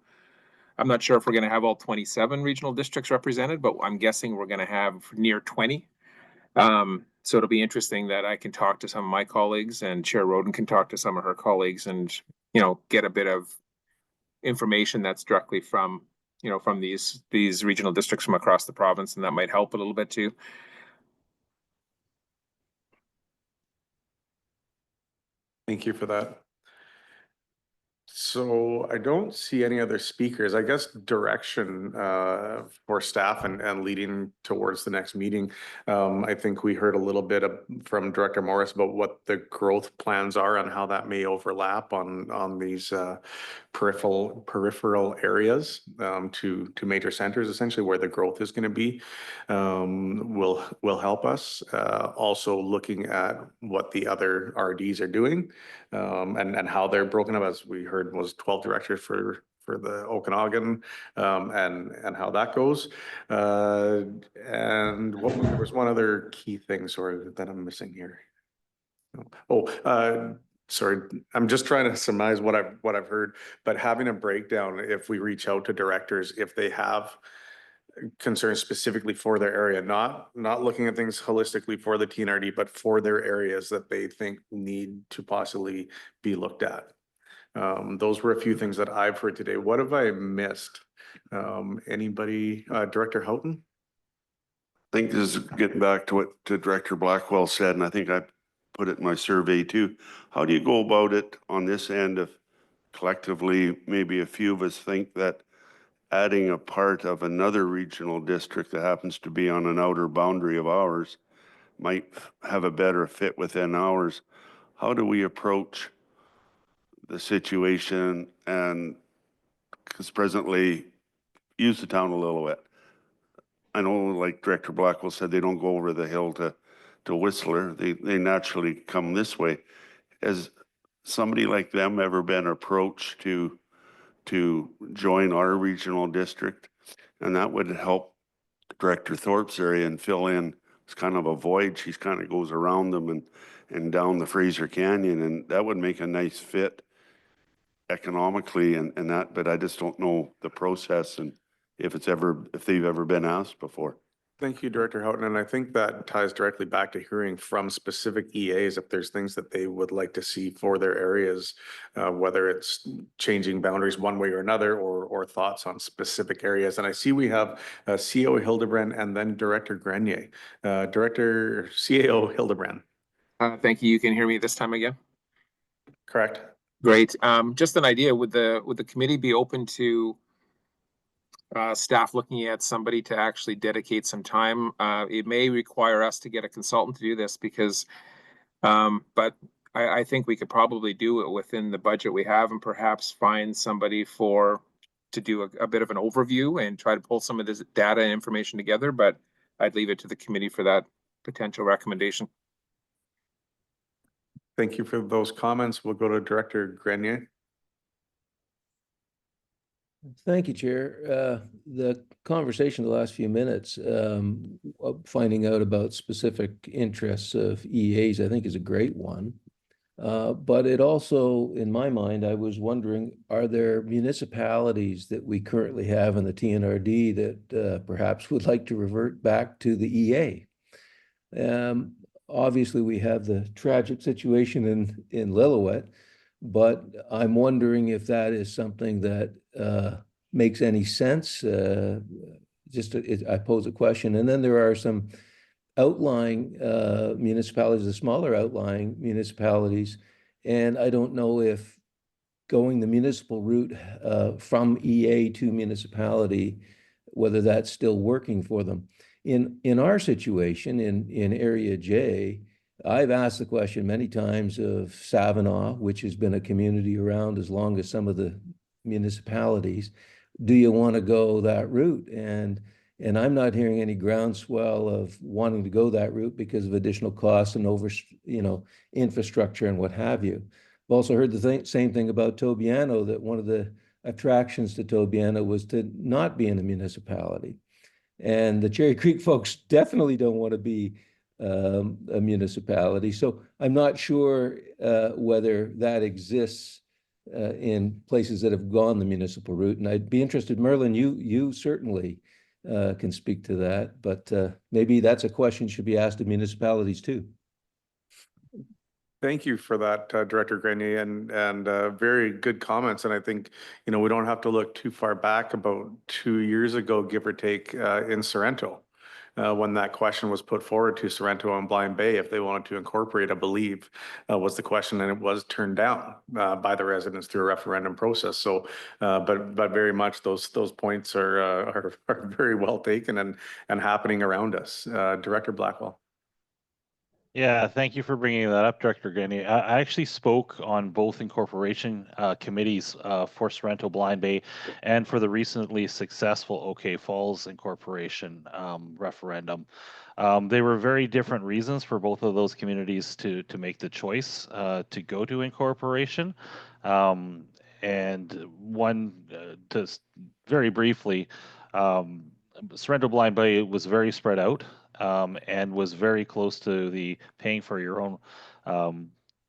not sure if we're going to have all 27 regional districts represented, but I'm guessing we're going to have near 20. So it'll be interesting that I can talk to some of my colleagues, and Chair Roden can talk to some of her colleagues, and get a bit of information that's directly from from these regional districts from across the province, and that might help a little bit too. Thank you for that. So I don't see any other speakers. I guess direction for staff and leading towards the next meeting. I think we heard a little bit from Director Morris about what the growth plans are and how that may overlap on these peripheral areas to major centers, essentially where the growth is going to be, will help us. Also looking at what the other RDs are doing and how they're broken up, as we heard was 12 directors for the Okanagan and how that goes. And there was one other key thing, sorry, that I'm missing here. Oh, sorry, I'm just trying to surmise what I've heard, but having a breakdown, if we reach out to directors, if they have concerns specifically for their area, not looking at things holistically for the TNRD, but for their areas that they think need to possibly be looked at. Those were a few things that I've heard today. What have I missed? Anybody, Director Houghton? I think this is getting back to what Director Blackwell said, and I think I put it in my survey too. How do you go about it on this end if collectively, maybe a few of us think that adding a part of another regional district that happens to be on an outer boundary of ours might have a better fit within ours? How do we approach the situation? And because presently, use the town of Lillooet. I know, like Director Blackwell said, they don't go over the hill to Whistler. They naturally come this way. Has somebody like them ever been approached to join our regional district? And that would help Director Thorpe's area and fill in. It's kind of a void. She kind of goes around them and down the Fraser Canyon, and that would make a nice fit economically and that, but I just don't know the process and if they've ever been asked before. Thank you, Director Houghton. And I think that ties directly back to hearing from specific EAs if there's things that they would like to see for their areas, whether it's changing boundaries one way or another, or thoughts on specific areas. And I see we have CAO Hildebrand and then Director Grenier. Director CAO Hildebrand. Thank you. You can hear me this time again? Correct. Great. Just an idea, would the committee be open to staff looking at somebody to actually dedicate some time? It may require us to get a consultant to do this because, but I think we could probably do it within the budget we have and perhaps find somebody to do a bit of an overview and try to pull some of this data and information together, but I'd leave it to the committee for that potential recommendation. Thank you for those comments. We'll go to Director Grenier. Thank you, Chair. The conversation the last few minutes, finding out about specific interests of EAs, I think is a great one. But it also, in my mind, I was wondering, are there municipalities that we currently have in the TNRD that perhaps would like to revert back to the EA? Obviously, we have the tragic situation in Lillooet, but I'm wondering if that is something that makes any sense. I pose a question. And then there are some outlying municipalities, the smaller outlying municipalities, and I don't know if going the municipal route from EA to municipality, whether that's still working for them. In our situation, in Area J, I've asked the question many times of Savinaw, which has been a community around as long as some of the municipalities. Do you want to go that route? And I'm not hearing any groundswell of wanting to go that route because of additional costs and infrastructure and what have you. I've also heard the same thing about Tobiano, that one of the attractions to Tobiano was to not be in a municipality. And the Cherry Creek folks definitely don't want to be a municipality. So I'm not sure whether that exists in places that have gone the municipal route. And I'd be interested, Merlin, you certainly can speak to that, but maybe that's a question should be asked of municipalities too. Thank you for that, Director Grenier, and very good comments. And I think, we don't have to look too far back. About 2 years ago, give or take, in Sorrento, when that question was put forward to Sorrento and Blind Bay, if they wanted to incorporate, I believe, was the question, and it was turned down by the residents through a referendum process. So, but very much those points are very well taken and happening around us. Director Blackwell. Yeah, thank you for bringing that up, Director Grenier. I actually spoke on both incorporation committees for Sorrento Blind Bay and for the recently successful OK Falls incorporation referendum. They were very different reasons for both of those communities to make the choice to go to incorporation. And one, just very briefly, Sorrento Blind Bay was very spread out. And was very close to the paying for your own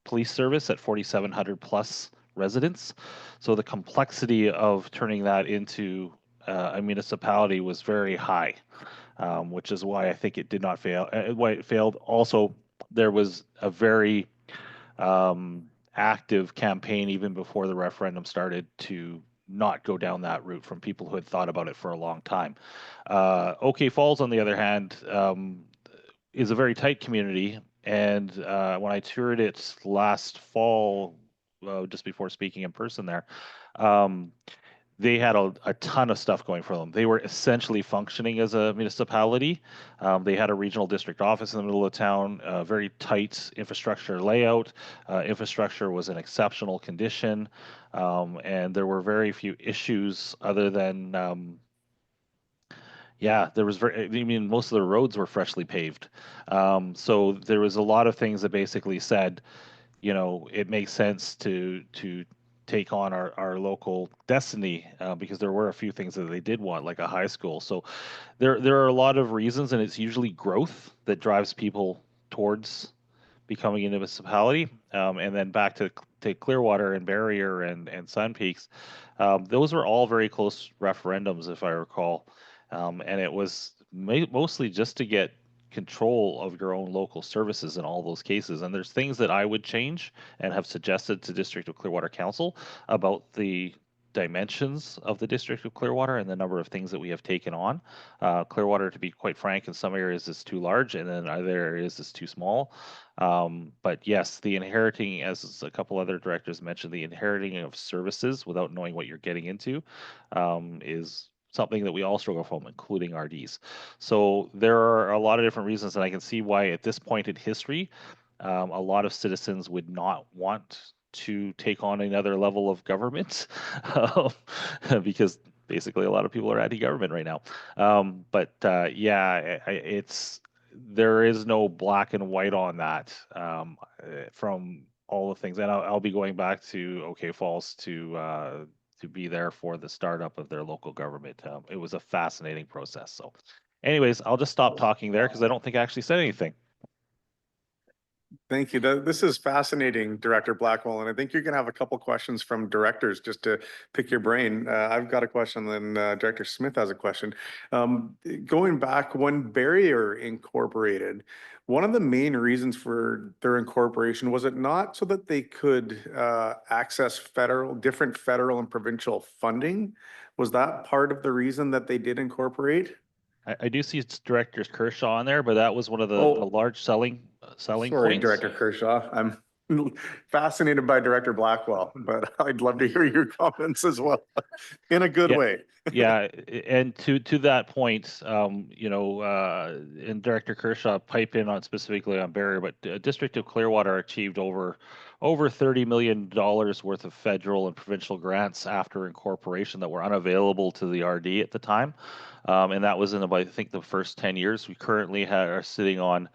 police service at 4,700 plus residents. So the complexity of turning that into a municipality was very high, which is why I think it did not fail. Why it failed. Also, there was a very active campaign even before the referendum started to not go down that route from people who had thought about it for a long time. OK Falls, on the other hand, is a very tight community. And when I toured it last fall, just before speaking in person there, they had a ton of stuff going for them. They were essentially functioning as a municipality. They had a regional district office in the middle of town, very tight infrastructure layout. Infrastructure was in exceptional condition. And there were very few issues other than, yeah, there was I mean, most of the roads were freshly paved. So there was a lot of things that basically said, you know, it makes sense to take on our local destiny, because there were a few things that they did want, like a high school. So there are a lot of reasons, and it's usually growth that drives people towards becoming a municipality. And then back to Clearwater and Barrier and Sun Peaks, those were all very close referendums, if I recall. And it was mostly just to get control of your own local services in all those cases. And there's things that I would change and have suggested to District of Clearwater Council about the dimensions of the District of Clearwater and the number of things that we have taken on. Clearwater, to be quite frank, in some areas is too large, and then other areas is too small. But yes, the inheriting, as a couple other directors mentioned, the inheriting of services without knowing what you're getting into is something that we all struggle from, including RDs. So there are a lot of different reasons, and I can see why at this point in history, a lot of citizens would not want to take on another level of government, because basically a lot of people are anti-government right now. But yeah, there is no black and white on that, from all the things, and I'll be going back to OK Falls to be there for the startup of their local government. It was a fascinating process. So anyways, I'll just stop talking there because I don't think I actually said anything. Thank you. This is fascinating, Director Blackwell, and I think you're going to have a couple questions from directors just to pick your brain. I've got a question, then Director Smith has a question. Going back, when Barrier Incorporated, one of the main reasons for their incorporation, was it not so that they could access different federal and provincial funding? Was that part of the reason that they did incorporate? I do see it's Director Kershaw on there, but that was one of the large selling Sorry, points. Director Kershaw. I'm fascinated by Director Blackwell, but I'd love to hear your comments as well, in a good way. Yeah, and to that point, you know, and Director Kershaw pipe in on specifically on Barrier, but District of Clearwater achieved over $30 million worth of federal and provincial grants after incorporation that were unavailable to the RD at the time. And that was in about, I think, the first 10 years. We currently are sitting on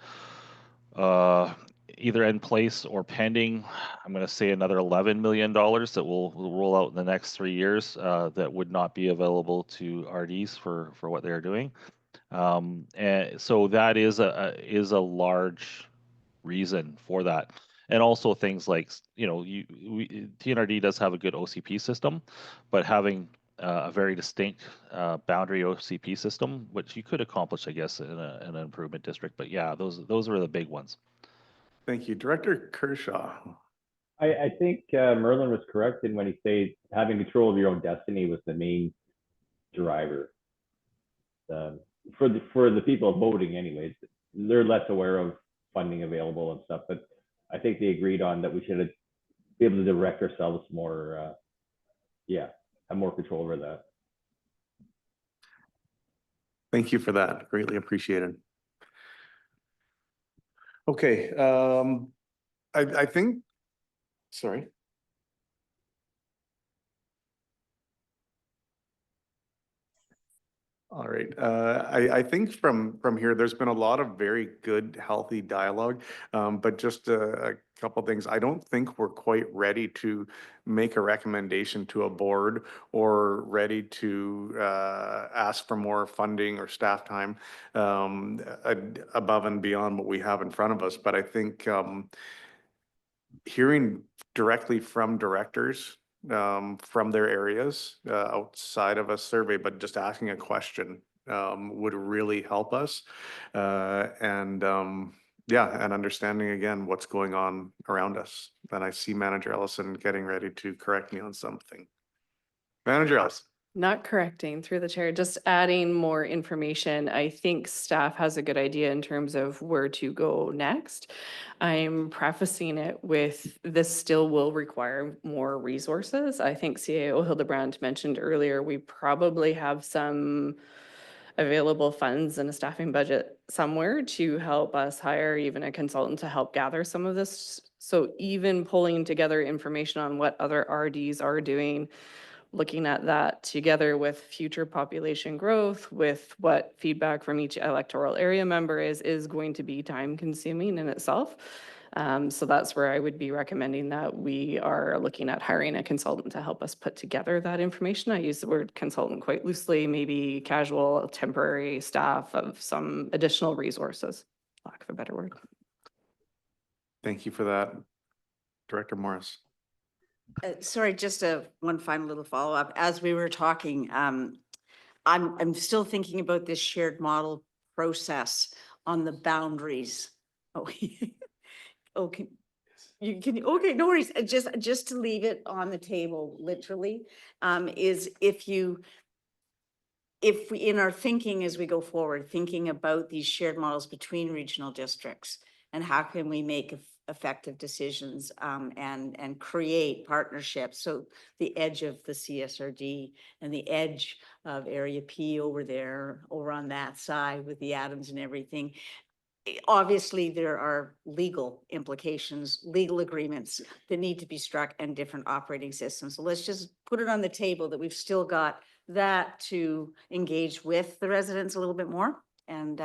either in place or pending, I'm going to say another $11 million that will roll out in the next 3 years, that would not be available to RDs for what they're doing. And so that is a large reason for that. And also things like, you know, TNRD does have a good OCP system, but having a very distinct boundary OCP system, which you could accomplish, I guess, in an improvement district. But yeah, those are the big ones. Thank you. Director Kershaw. I think Merlin was correct in when he said having control of your own destiny was the main driver. For the people voting anyways, they're less aware of funding available and stuff, but I think they agreed on that we should be able to direct ourselves more, have more control over that. Thank you for that. Greatly appreciated. Okay, I think, sorry. All right. I think from here, there's been a lot of very good, healthy dialogue, but just a couple of things. I don't think we're quite ready to make a recommendation to a board or ready to ask for more funding or staff time above and beyond what we have in front of us. But I think hearing directly from directors from their areas outside of a survey, but just asking a question would really help us. Yeah, and understanding again what's going on around us. And I see Manager Ellison getting ready to correct me on something. Manager Ellison. Not correcting through the chair, just adding more information. I think staff has a good idea in terms of where to go next. I'm prefacing it with this still will require more resources. I think CAO Hildebrand mentioned earlier, we probably have some available funds and a staffing budget somewhere to help us hire even a consultant to help gather some of this. So even pulling together information on what other RDs are doing, looking at that together with future population growth, with what feedback from each electoral area member is going to be time consuming in itself. So that's where I would be recommending that we are looking at hiring a consultant to help us put together that information. I use the word consultant quite loosely, maybe casual, temporary staff of some additional resources, lack of a better word. Thank you for that. Director Morris. Sorry, just one final little follow-up. As we were talking, I'm still thinking about this shared model process on the boundaries. Oh, okay. You can, okay, no worries. Just to leave it on the table, literally, is if we, in our thinking as we go forward, thinking about these shared models between regional districts and how can we make effective decisions and create partnerships. So the edge of the CSRD and the edge of Area P over there, over on that side with the Adams and everything. Obviously, there are legal implications, legal agreements that need to be struck and different operating systems. So let's just put it on the table that we've still got that to engage with the residents a little bit more and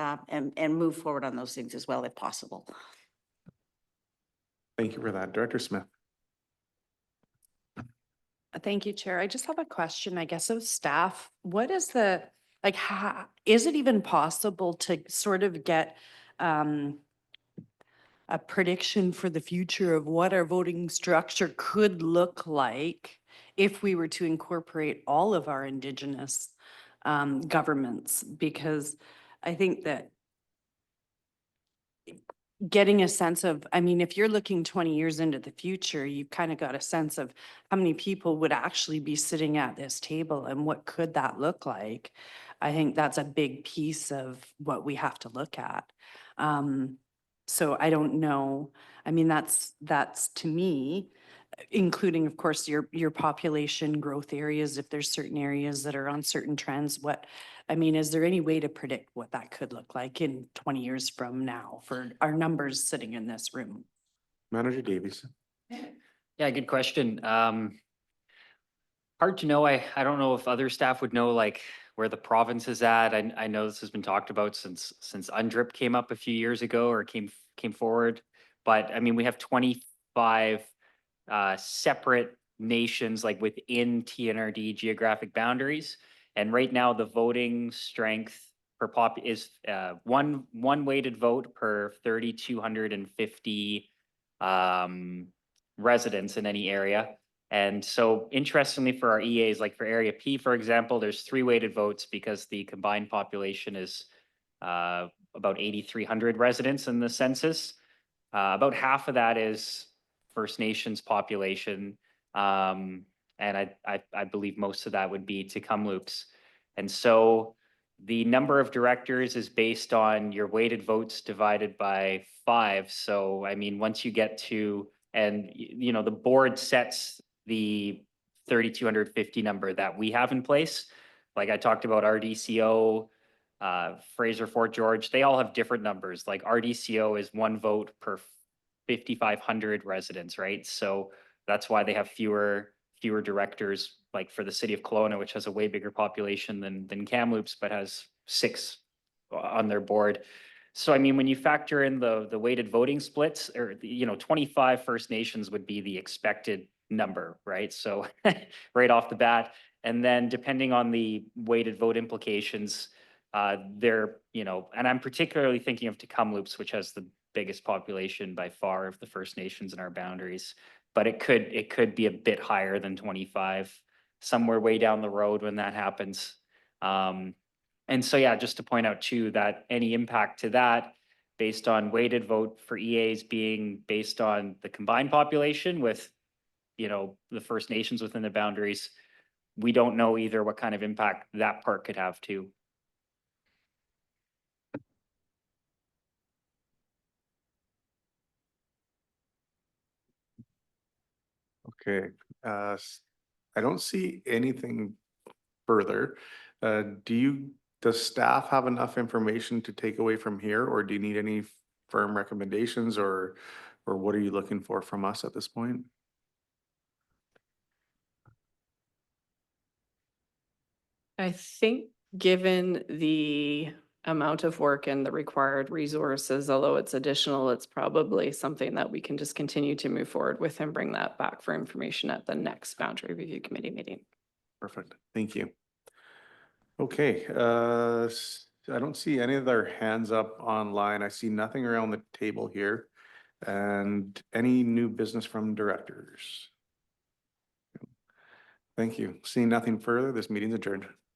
move forward on those things as well, if possible. Thank you for that. Director Smith. Thank you, Chair. I just have a question, I guess, of staff. What is the, like, how, is it even possible to sort of get a prediction for the future of what our voting structure could look like if we were to incorporate all of our Indigenous governments? Because I think that getting a sense of, I mean, if you're looking 20 years into the future, you've kind of got a sense of how many people would actually be sitting at this table and what could that look like. I think that's a big piece of what we have to look at. So I don't know. I mean, that's to me, including, of course, your population growth areas, if there's certain areas that are on certain trends, I mean, is there any way to predict what that could look like in 20 years from now for our numbers sitting in this room? Manager Davies. Yeah, good question. Hard to know. I don't know if other staff would know like where the province is at. I know this has been talked about since UNDRIP came up a few years ago or came forward. But I mean, we have 25 separate nations like within TNRD geographic boundaries. And right now the voting strength per pop is one weighted vote per 3,250 residents in any area. And so interestingly for our EAs, like for Area P, for example, there's 3 weighted votes because the combined population is about 8,300 residents in the census. About half of that is First Nations population. And I believe most of that would be Tk'emlúps. And so the number of directors is based on your weighted votes divided by 5. So, I mean, once you get to, and you know, the board sets the 3,250 number that we have in place. Like I talked about RDCO, Fraser, Fort George, they all have different numbers. Like RDCO is 1 vote per 5,500 residents, right? So that's why they have fewer directors, like for the city of Kelowna, which has a way bigger population than Kamloops, but has 6 on their board. So, I mean, when you factor in the weighted voting splits, or, you know, 25 First Nations would be the expected number, right? So right off the bat, and then depending on the weighted vote implications, they're, you know, and I'm particularly thinking of Tk'emlúps, which has the biggest population by far of the First Nations in our boundaries. But it could be a bit higher than 25, somewhere way down the road when that happens. And so, yeah, just to point out too, that any impact to that based on weighted vote for EAs being based on the combined population with, the First Nations within the boundaries, we don't know either what kind of impact that part could have too. Okay, I don't see anything further. Does staff have enough information to take away from here, or do you need any firm recommendations, or what are you looking for from us at this point? I think given the amount of work and the required resources, although it's additional, it's probably something that we can just continue to move forward with and bring that back for information at the next Boundary Review Committee meeting. Perfect, thank you. Okay, I don't see any other hands up online. I see nothing around the table here. And any new business from directors? Thank you. Seeing nothing further, this meeting's adjourned.